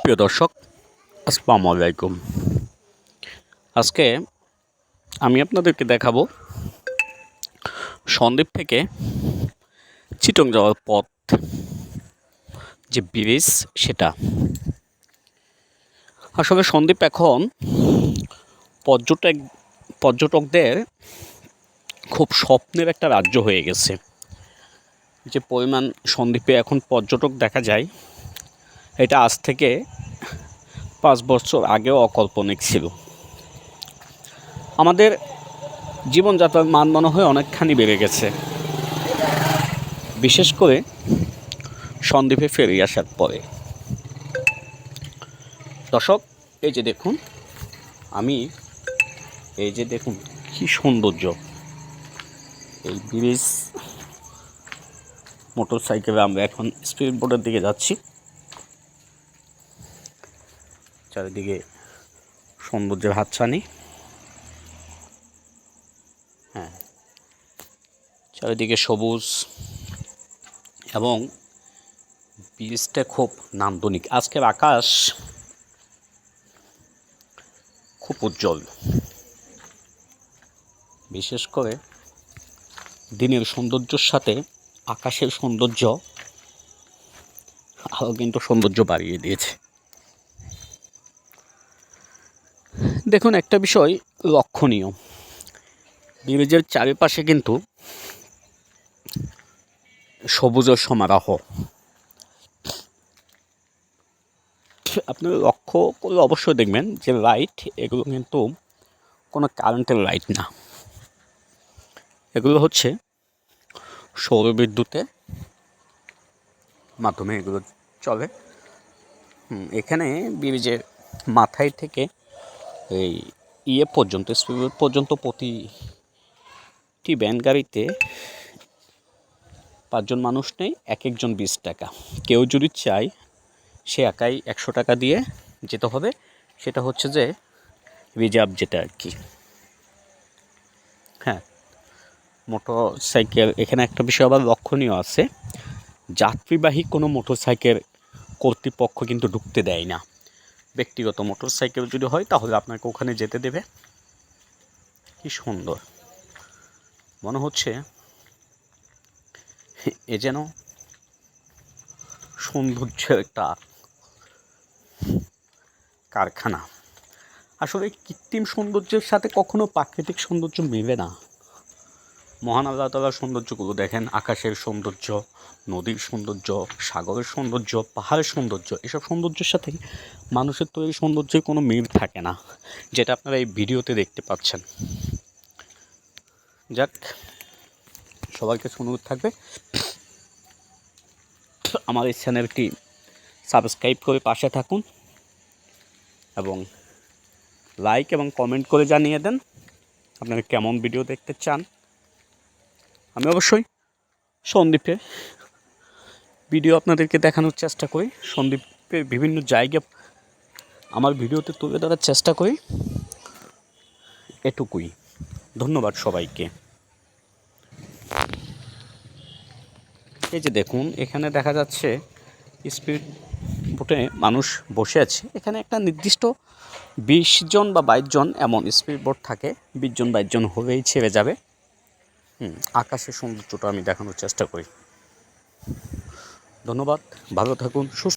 প্রিয় দর্শক, আসসালামু আলাইকুম। আজকে আমি আপনাদেরকে দেখাবো সন্দ্বীপ থেকে চিটং যাওয়ার পথ যে ব্রিজ সেটা। আসলে সন্দ্বীপ এখন পর্যটকদের খুব স্বপ্নের একটা রাজ্য হয়ে গেছে। যে পরিমাণ সন্দ্বীপে এখন পর্যটক দেখা যায়, এটা আজ থেকে 5 বছর আগেও অকল্পনিক ছিল। আমাদের জীবনযাত্রার মান মনে হয় অনেকখানি বেড়ে গেছে, বিশেষ করে সন্দ্বীপে ফেরি আসার পরে। দর্শক, এই যে দেখুন কি সৌন্দর্য! এই ব্রিজ, মোটর সাইকেলে আমরা এখন স্পিড বোটের দিকে যাচ্ছি। চারিদিকে সৌন্দর্যের হাতছানি। চারিদিকে সবুজ এবং ব্রিজটা খুব নান্দনিক। আজকের আকাশ খুব উজ্জ্বল, বিশেষ করে দিনের সৌন্দর্যের সাথে আকাশের সৌন্দর্য আরও কিন্তু সৌন্দর্য বাড়িয়ে দিয়েছে। দেখুন, একটা বিষয় লক্ষণীয়, ব্রিজের চারিপাশে কিন্তু সবুজের সমারোহ। আপনারা লক্ষ্য করলে অবশ্যই দেখবেন যে লাইট, এগুলো কিন্তু কোনো কারেন্টের লাইট না, এগুলো হচ্ছে সৌরবিদ্যুতের মাধ্যমে এগুলো চলে। এখানে ব্রিজের মাথায় থেকে এই পর্যন্ত, স্পিড পর্যন্ত প্রতিটি ভ্যান গাড়িতে 5 জন মানুষ নেই, এক একজন 20 টাকা। কেউ যদি চায় সে একাই 100 টাকা দিয়ে যেতে হবে। সেটা হচ্ছে যে রিজার্ভ, যেটা আর কি। মোটর সাইকেল, এখানে একটা বিষয় আবার লক্ষণীয় আছে, যাত্রীবাহী কোনো মোটর সাইকেল কর্তৃপক্ষ কিন্তু ঢুকতে দেয় না। ব্যক্তিগত মোটর সাইকেল যদি হয় তাহলে আপনাকে ওখানে যেতে দেবে। কি সুন্দর মনে হচ্ছে, এ যেন সৌন্দর্যের একটা কারখানা। আসলে কৃত্রিম সৌন্দর্যের সাথে কখনো প্রাকৃতিক সৌন্দর্য মেলে না। মহান আল্লাহ তাআলার সৌন্দর্যগুলো দেখেন, আকাশের সৌন্দর্য, নদীর সৌন্দর্য, সাগরের সৌন্দর্য, পাহাড়ের সৌন্দর্য, এসব সৌন্দর্যের সাথে মানুষের তৈরি সৌন্দর্যের কোনো মিল থাকে না, যেটা আপনারা এই ভিডিওতে দেখতে পাচ্ছেন। যাক, সবাইকে অনুরোধ থাকবে আমার এই চ্যানেলটি সাবস্ক্রাইব করে পাশে থাকুন এবং লাইক এবং কমেন্ট করে জানিয়ে দেন আপনারা কেমন ভিডিও দেখতে চান। আমি অবশ্যই সন্দ্বীপে ভিডিও আপনাদেরকে দেখানোর চেষ্টা করি, সন্দ্বীপের বিভিন্ন জায়গা আমার ভিডিওতে তুলে ধরার চেষ্টা করি। এটুকুই। ধন্যবাদ সবাইকে। এই যে দেখুন, এখানে দেখা যাচ্ছে স্পিড বোটে মানুষ বসে আছে। এখানে একটা নির্দিষ্ট 20 জন বা 22 জন এমন স্পিড বোট থাকে। 20 জন 22 জন হলেই ছেড়ে যাবে। আকাশের সৌন্দর্যটা আমি দেখানোর চেষ্টা করি। ধন্যবাদ, ভালো থাকুন, সুস্থ